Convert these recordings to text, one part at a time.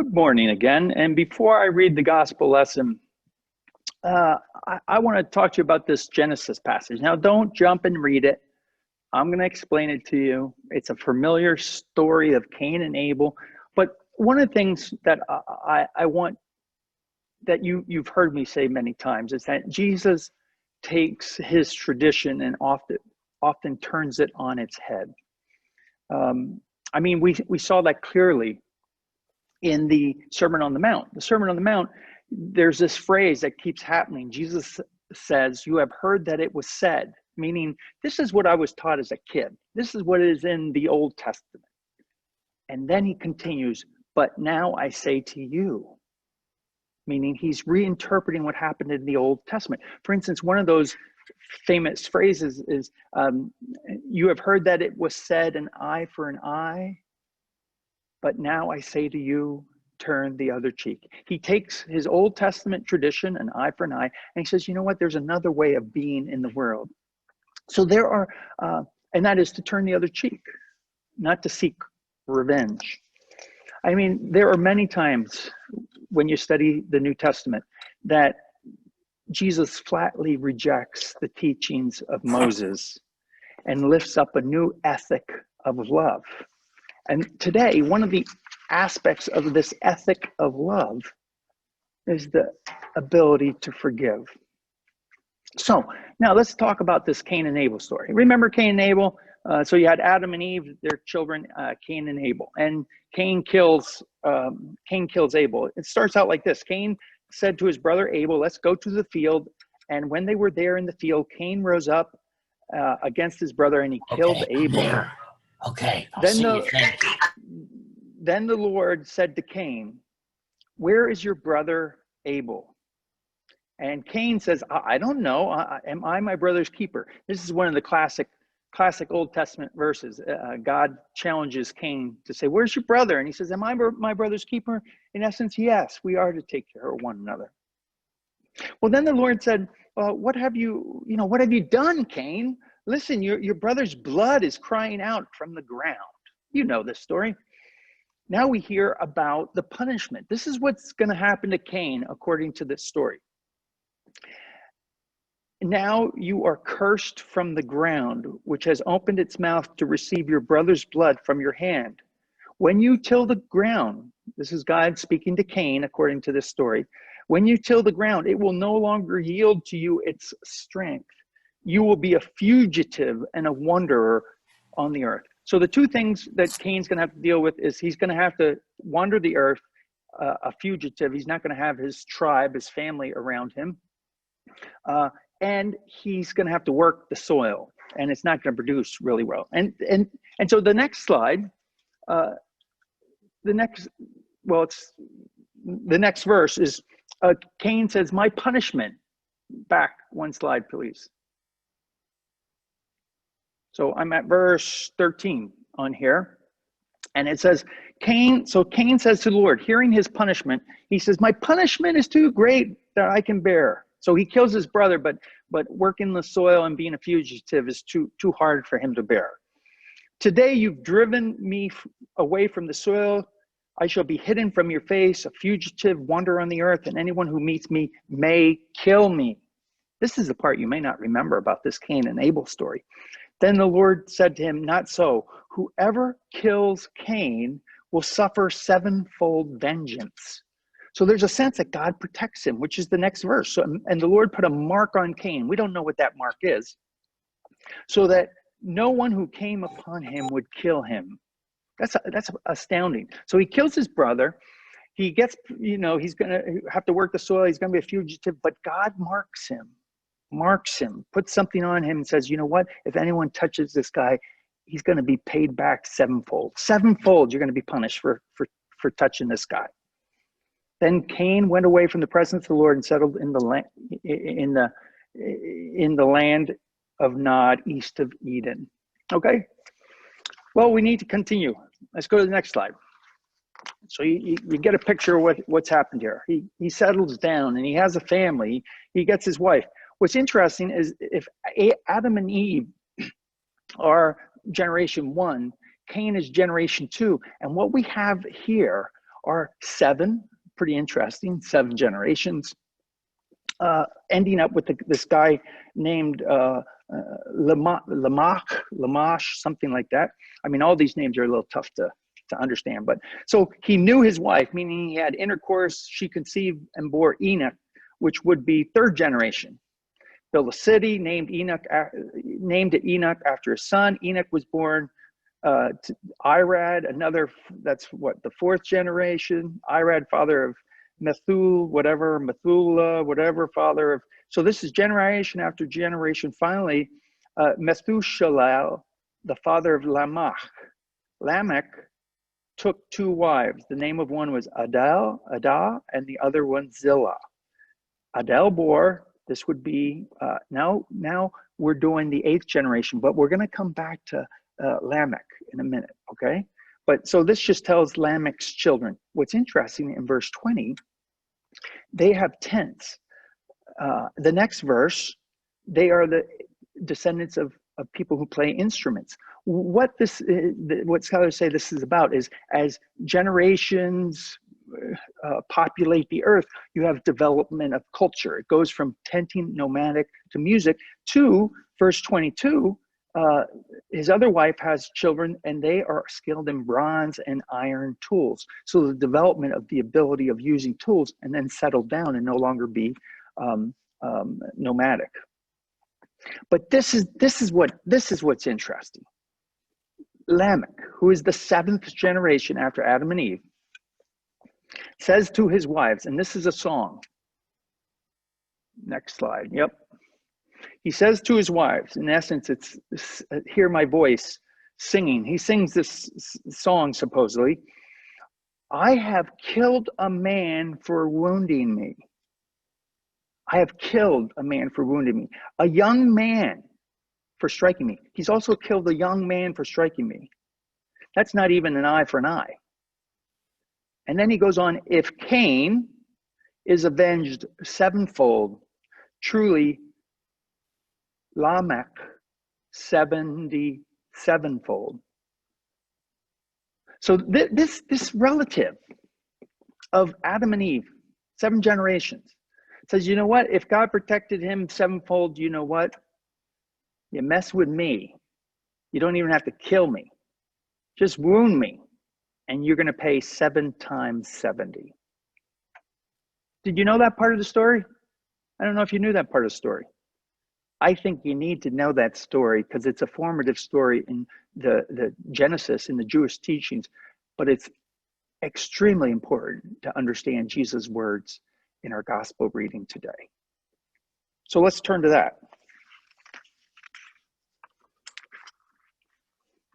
Good morning again. And before I read the gospel lesson, I want to talk to you about this Genesis passage. Now, don't jump and read it. I'm going to explain it to you. It's a familiar story of Cain and Abel. But one of the things that I want that you've heard me say many times is that Jesus takes his tradition and often turns it on its head. I mean, we saw that clearly in the Sermon on the Mount. The Sermon on the Mount, there's this phrase that keeps happening. Jesus says, "You have heard that it was said," meaning this is what I was taught as a kid. This is what is in the Old Testament. And then he continues, "But now I say to you," meaning he's reinterpreting what happened in the Old Testament. For instance, one of those famous phrases is, "You have heard that it was said, an eye for an eye, but now I say to you, turn the other cheek." He takes his Old Testament tradition, an eye for an eye, and he says, you know what, there's another way of being in the world. So there are, and that is to turn the other cheek, not to seek revenge. I mean, there are many times when you study the New Testament that Jesus flatly rejects the teachings of Moses and lifts up a new ethic of love. And today, one of the aspects of this ethic of love is the ability to forgive. So now let's talk about this Cain and Abel story. Remember Cain and Abel? So you had Adam and Eve, their children, Cain and Abel. And Cain kills Abel. It starts out like this. Cain said to his brother Abel, "Let's go to the field." And when they were there in the field, Cain rose up against his brother and he killed Abel. There. Okay, I'll see you. Thank you. Then the Lord said to Cain, "Where is your brother Abel?" And Cain says, I don't know. Am I my brother's keeper?" This is one of the classic Old Testament verses. God challenges Cain to say, "Where's your brother?" And he says, "Am I my brother's keeper?" In essence, yes, we are to take care of one another. Well, then the Lord said, what have you done, Cain? Listen, your brother's blood is crying out from the ground. You know this story. Now we hear about the punishment. This is what's going to happen to Cain according to this story. "Now you are cursed from the ground, which has opened its mouth to receive your brother's blood from your hand. When you till the ground," this is God speaking to Cain according to this story, "when you till the ground, it will no longer yield to you its strength. You will be a fugitive and a wanderer on the earth." So the two things that Cain's going to have to deal with is he's going to have to wander the earth, a fugitive. He's not going to have his tribe, his family around him. And he's going to have to work the soil, and it's not going to produce really well. And so the next slide, the next verse is Cain says, "My punishment." Back one slide, please. So I'm at verse 13 on here, and it says, Cain says to the Lord, hearing his punishment, he says, "My punishment is too great that I can bear." So he kills his brother, but working the soil and being a fugitive is too hard for him to bear. "Today you've driven me away from the soil. I shall be hidden from your face, a fugitive, wander on the earth, and anyone who meets me may kill me." This is the part you may not remember about this Cain and Abel story. Then the Lord said to him, "Not so. Whoever kills Cain will suffer sevenfold vengeance." So there's a sense that God protects him, which is the next verse. So, and the Lord put a mark on Cain. We don't know what that mark is. So that no one who came upon him would kill him. That's astounding. So he kills his brother. He gets, he's going to have to work the soil. He's going to be a fugitive, but God marks him, puts something on him and says, you know what? If anyone touches this guy, he's going to be paid back sevenfold. Sevenfold, you're going to be punished for touching this guy. Then Cain went away from the presence of the Lord and settled in the land of Nod, east of Eden. Okay. Well, we need to continue. Let's go to the next slide. So you get a picture of what's happened here. He settles down and he has a family. He gets his wife. What's interesting is if Adam and Eve are generation 1, Cain is generation 2. And what we have here are 7, pretty interesting, 7 generations, ending up with this guy named Lamach, something like that. I mean, all these names are a little tough to understand. But so he knew his wife, meaning he had intercourse. She conceived and bore Enoch, which would be 3rd generation. Built a city, named it Enoch after his son. Enoch was born to Irad, that's what, the 4th generation. Irad, father of Methuselah, whatever, father of, so this is generation after generation. Finally, Methuselah, the father of Lamech. Lamech took 2 wives. The name of one was Adah, and the other one Zillah. Adel bore, this would be, now we're doing the 8th generation, but we're going to come back to Lamech in a minute, okay? But so this just tells Lamech's children. What's interesting in verse 20, they have tents. The next verse, they are the descendants of people who play instruments. What scholars say this is about is, as generations populate the earth, you have development of culture. It goes from tenting, nomadic, to music, to verse 22, his other wife has children, and they are skilled in bronze and iron tools. So the development of the ability of using tools, and then settle down and no longer be nomadic. But this is what's interesting. Lamech, who is the 7th generation after Adam and Eve, says to his wives, and this is a song. Next slide. Yep. He says to his wives, in essence, it's hear my voice singing. He sings this song, supposedly. I have killed a man for wounding me. I have killed a man for wounding me. A young man for striking me. He's also killed a young man for striking me. That's not even an eye for an eye. And then he goes on, if Cain is avenged 7-fold, truly Lamech 77-fold. So this relative of Adam and Eve, 7 generations, says, you know what? If God protected him 7-fold, you know what? You mess with me, you don't even have to kill me. Just wound me, and you're going to pay 7 times 70. Did you know that part of the story? I don't know if you knew that part of the story. I think you need to know that story because it's a formative story in the Genesis, in the Jewish teachings, but it's extremely important to understand Jesus' words in our gospel reading today. So let's turn to that.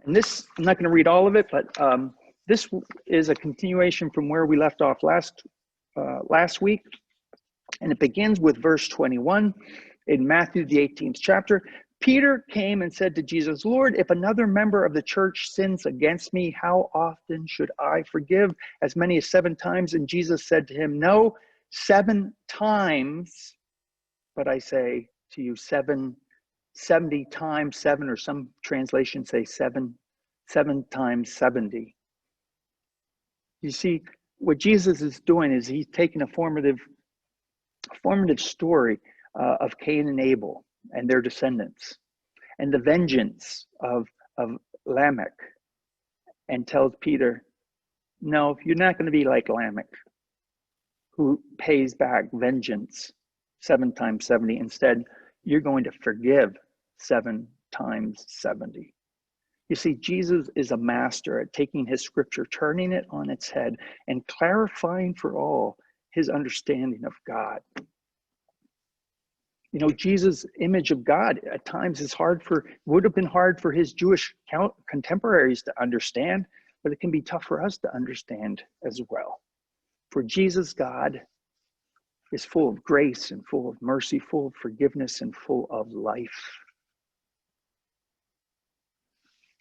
And this, I'm not going to read all of it, but this is a continuation from where we left off last week. And it begins with verse 21 in Matthew, the 18th chapter. Peter came and said to Jesus, Lord, if another member of the church sins against me, how often should I forgive? As many as 7 times. And Jesus said to him, no, 7 times, but I say to you, 70 times 7, or some translations say 7 times 70. You see, what Jesus is doing is he's taking a formative story of Cain and Abel and their descendants, and the vengeance of Lamech, and tells Peter, no, you're not going to be like Lamech, who pays back vengeance 7 times 70. Instead, you're going to forgive 7 times 70. You see, Jesus is a master at taking his scripture, turning it on its head, and clarifying for all his understanding of God. You know, Jesus' image of God at times would have been hard for his Jewish contemporaries to understand, but it can be tough for us to understand as well. For Jesus, God is full of grace and full of mercy, full of forgiveness and full of life.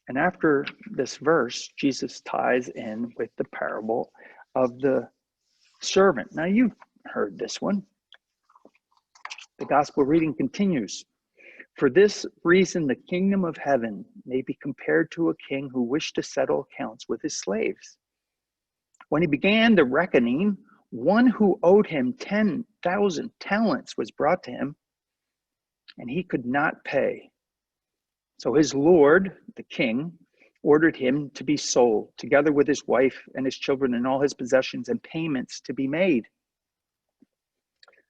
And after this verse, Jesus ties in with the parable of the servant. Now, you've heard this one. The gospel reading continues. For this reason, the kingdom of heaven may be compared to a king who wished to settle accounts with his slaves. When he began the reckoning, one who owed him 10,000 talents was brought to him, and he could not pay. So his lord, the king, ordered him to be sold, together with his wife and his children and all his possessions, and payments to be made.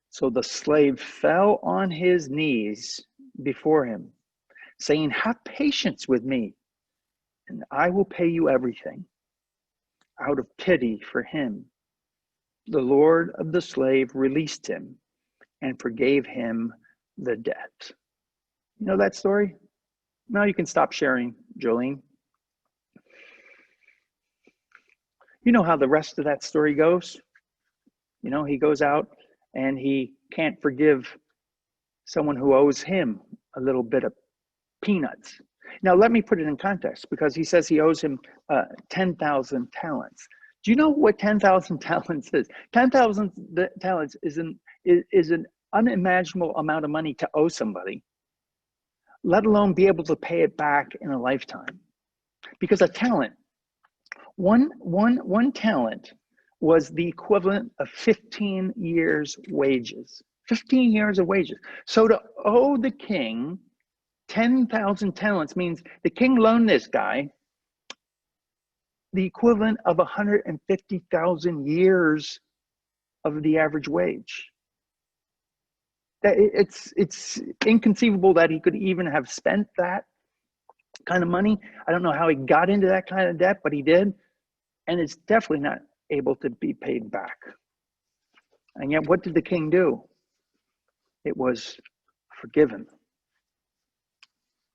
So the slave fell on his knees before him, saying, "Have patience with me, and I will pay you everything." Out of pity for him, the lord of the slave released him and forgave him the debt. You know that story? Now you can stop sharing, Jolene. You know how the rest of that story goes? You know, he goes out and he can't forgive someone who owes him a little bit of peanuts. Now, let me put it in context, because he says he owes him 10,000 talents. Do you know what 10,000 talents is? 10,000 talents is an unimaginable amount of money to owe somebody, let alone be able to pay it back in a lifetime. Because a talent, one talent was the equivalent of 15 years' wages. 15 years of wages. So to owe the king 10,000 talents means the king loaned this guy the equivalent of 150,000 years of the average wage. It's inconceivable that he could even have spent that kind of money. I don't know how he got into that kind of debt, but he did. And it's definitely not able to be paid back. And yet, what did the king do? It was forgiven.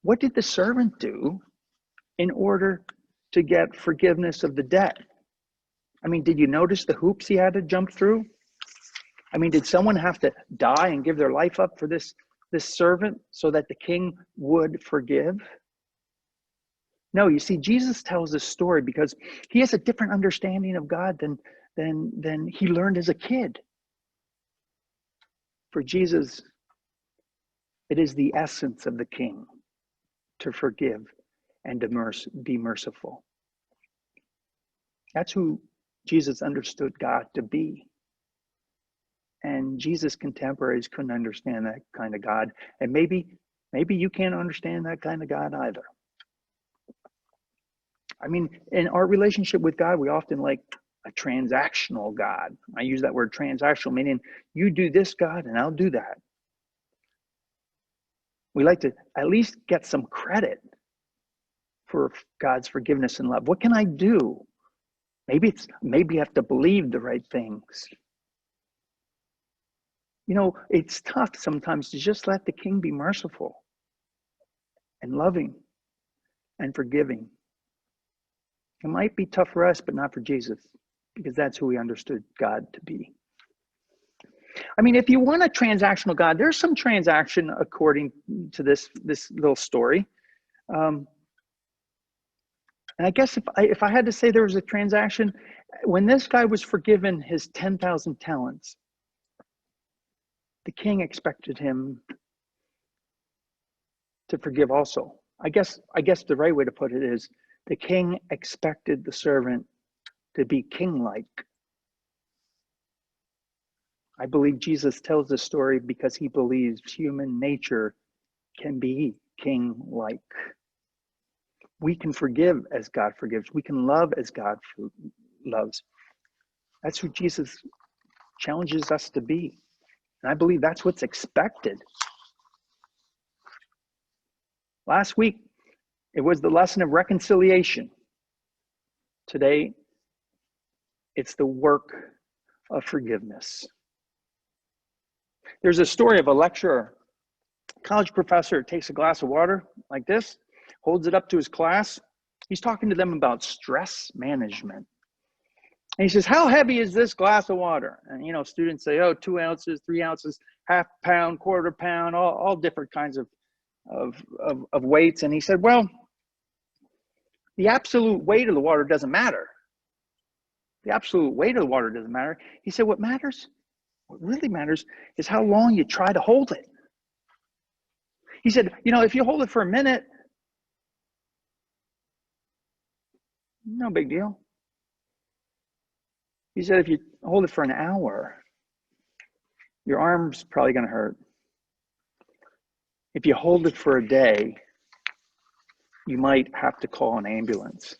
What did the servant do in order to get forgiveness of the debt? I mean, did you notice the hoops he had to jump through? I mean, did someone have to die and give their life up for this servant so that the king would forgive? No, you see, Jesus tells this story because he has a different understanding of God than he learned as a kid. For Jesus, it is the essence of the king to forgive and to be merciful. That's who Jesus understood God to be. And Jesus' contemporaries couldn't understand that kind of God. And maybe you can't understand that kind of God either. I mean, in our relationship with God, we often like a transactional God. I use that word transactional, meaning you do this, God, and I'll do that. We like to at least get some credit for God's forgiveness and love. What can I do? Maybe you have to believe the right things. You know, it's tough sometimes to just let the king be merciful and loving and forgiving. It might be tough for us, but not for Jesus, because that's who he understood God to be. I mean, if you want a transactional God, there's some transaction according to this little story. And I guess if I had to say there was a transaction, when this guy was forgiven his 10,000 talents, the king expected him to forgive also. I guess the right way to put it is the king expected the servant to be king-like. I believe Jesus tells this story because he believes human nature can be king-like. We can forgive as God forgives. We can love as God loves. That's who Jesus challenges us to be. And I believe that's what's expected. Last week, it was the lesson of reconciliation. Today, it's the work of forgiveness. There's a story of a lecturer, college professor, takes a glass of water like this, holds it up to his class. He's talking to them about stress management. And he says, "How heavy is this glass of water?" And, you know, students say, "Oh, 2 ounces, 3 ounces, half pound, quarter pound, all different kinds of weights." And he said, "Well, the absolute weight of the water doesn't matter. The absolute weight of the water doesn't matter." He said, what really matters is how long you try to hold it. He said, you know, if you hold it for a minute, no big deal. He said if you hold it for an hour, your arm's probably going to hurt. If you hold it for a day, you might have to call an ambulance.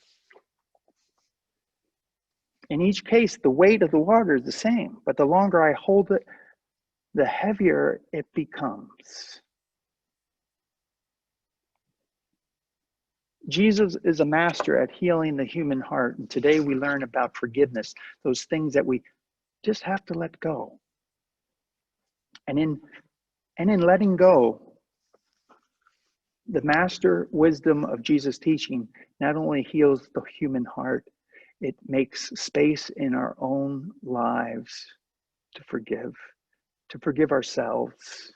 In each case, the weight of the water is the same, but the longer I hold it, the heavier it becomes. Jesus is a master at healing the human heart, and today we learn about forgiveness, those things that we just have to let go. And in letting go, the master wisdom of Jesus' teaching not only heals the human heart, it makes space in our own lives to forgive ourselves,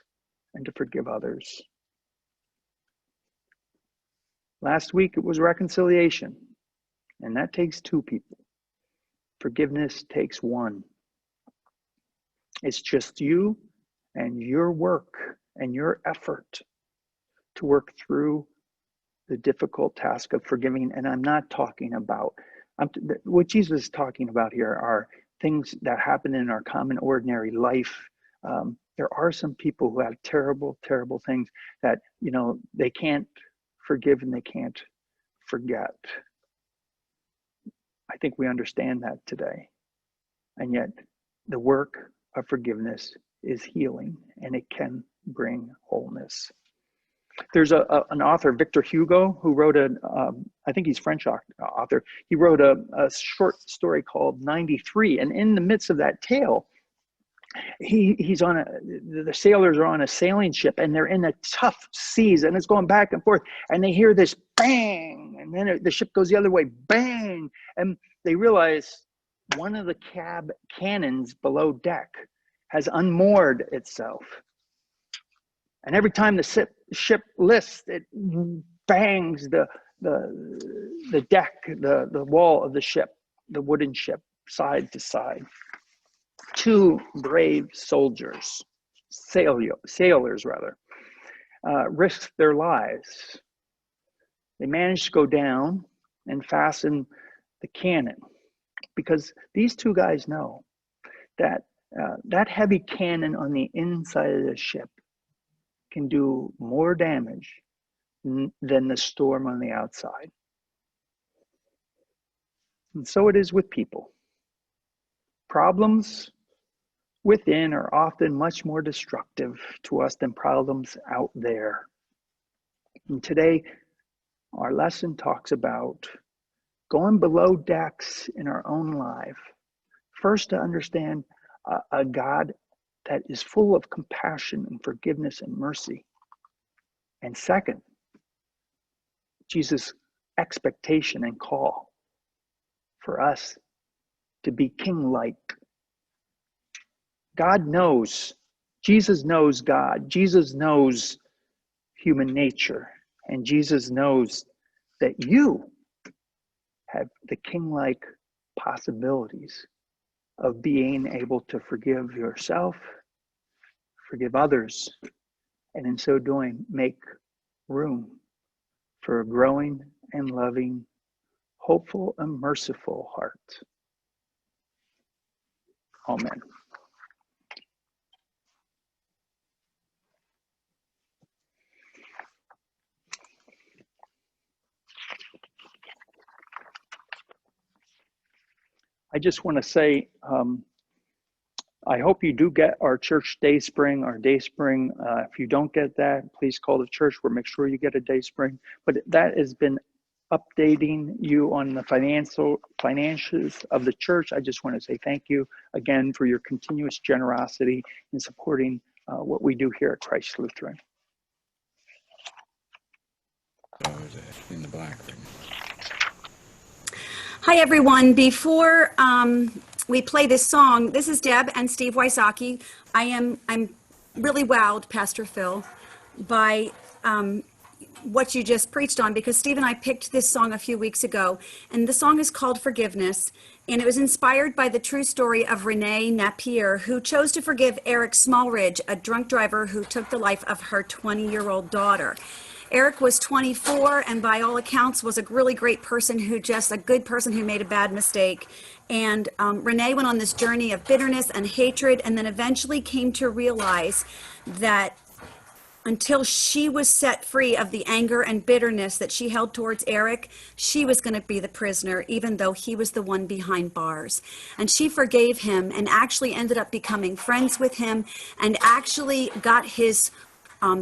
and to forgive others. Last week it was reconciliation, and that takes two people. Forgiveness takes one. It's just you and your work and your effort to work through the difficult task of forgiving. And I'm not talking about, what Jesus is talking about here are things that happen in our common ordinary life. There are some people who have terrible, terrible things that, they can't forgive and they can't forget. I think we understand that today. And yet the work of forgiveness is healing, and it can bring wholeness. There's an author, Victor Hugo, who wrote I think he's French author. He wrote a short story called 93. And in the midst of that tale, the sailors are on a sailing ship, and they're in a tough seas, and it's going back and forth, and they hear this bang, and then the ship goes the other way, bang, and they realize one of the cab cannons below deck has unmoored itself. And every time the ship lifts, it bangs the deck, the wall of the ship, the wooden ship, side to side. Two brave soldiers, sailors rather, risked their lives. They managed to go down and fasten the cannon, because these two guys know that that heavy cannon on the inside of the ship can do more damage than the storm on the outside. And so it is with people. Problems within are often much more destructive to us than problems out there. And today, our lesson talks about going below decks in our own life. First, to understand a God that is full of compassion and forgiveness and mercy. And second, Jesus' expectation and call for us to be king-like. God knows, Jesus knows God, Jesus knows human nature, and Jesus knows that you have the king-like possibilities of being able to forgive yourself, forgive others, and in so doing, make room for a growing and loving, hopeful and merciful heart. Amen. I just want to say, I hope you do get our church day spring, our day spring. If you don't get that, please call the church. We'll make sure you get a day spring. But that has been updating you on the financials of the church. I just want to say thank you again for your continuous generosity in supporting what we do here at Christ Lutheran. In the black room. Hi, everyone. Before we play this song, this is Deb and Steve Wysocki. I'm really wowed, Pastor Phil, by what you just preached on, because Steve and I picked this song a few weeks ago, and the song is called Forgiveness, and it was inspired by the true story of Renee Napier, who chose to forgive Eric Smallridge, a drunk driver who took the life of her 20-year-old daughter. Eric was 24 and by all accounts was a really great person a good person who made a bad mistake. And Renee went on this journey of bitterness and hatred and then eventually came to realize that until she was set free of the anger and bitterness that she held towards Eric, she was going to be the prisoner, even though he was the one behind bars. And she forgave him and actually ended up becoming friends with him and actually got his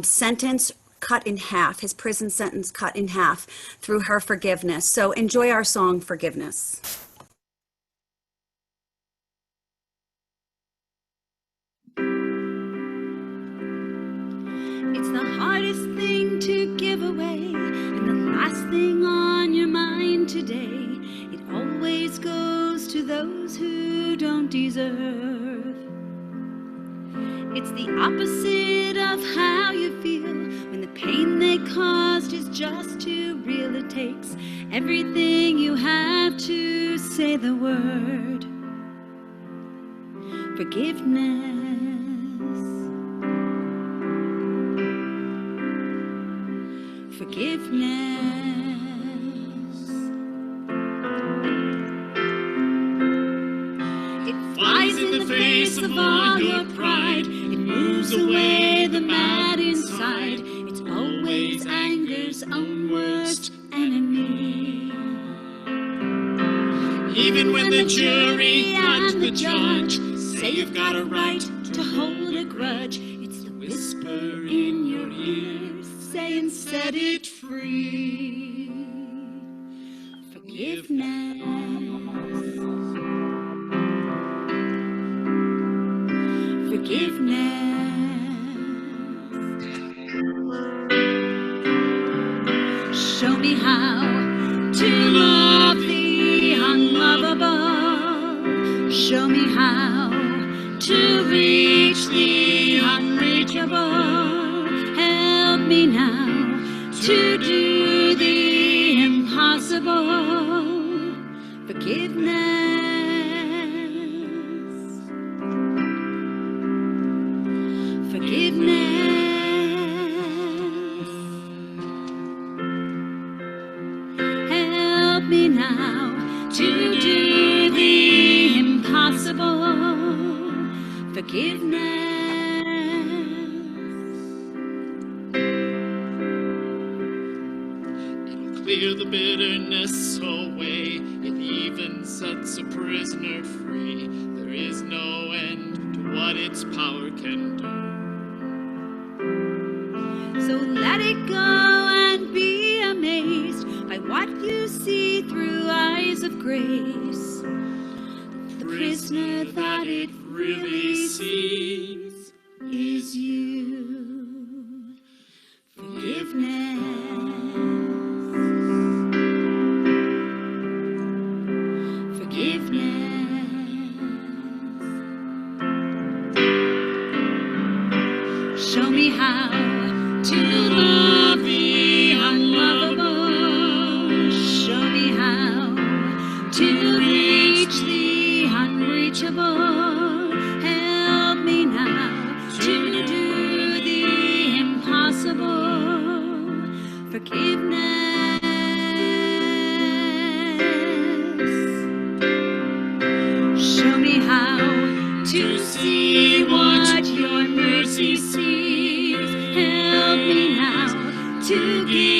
sentence cut in half, his prison sentence cut in half through her forgiveness. So enjoy our song, Forgiveness. It's the hardest thing to give away and the last thing on your mind today. It always goes to those who don't deserve. It's the opposite of how you feel when the pain they caused is just too real. It takes everything you have to say the word forgiveness. Forgiveness. It flies in the face of all your pride. It moves away the mad inside. It's always anger's own worst enemy. Even when the jury and the judge say you've got a right to hold a grudge, it's the whisper in your ear saying set it free. Forgiveness. Forgiveness. Show me how to love the unlovable. Show me how to reach the unreachable. Help me now to do the impossible. Forgiveness. Forgiveness. Help me now to do the impossible. Forgiveness. Clear the bitterness away. It even sets a prisoner free. There is no end to what its power can do. So let it go and be amazed by what you see through eyes of grace. The prisoner that it really sees is you. Forgiveness. Show me how to love the unlovable. Show me how to reach the unreachable. Help me now to do the impossible. Forgiveness. Show me how to see what your mercy sees. Help me now to give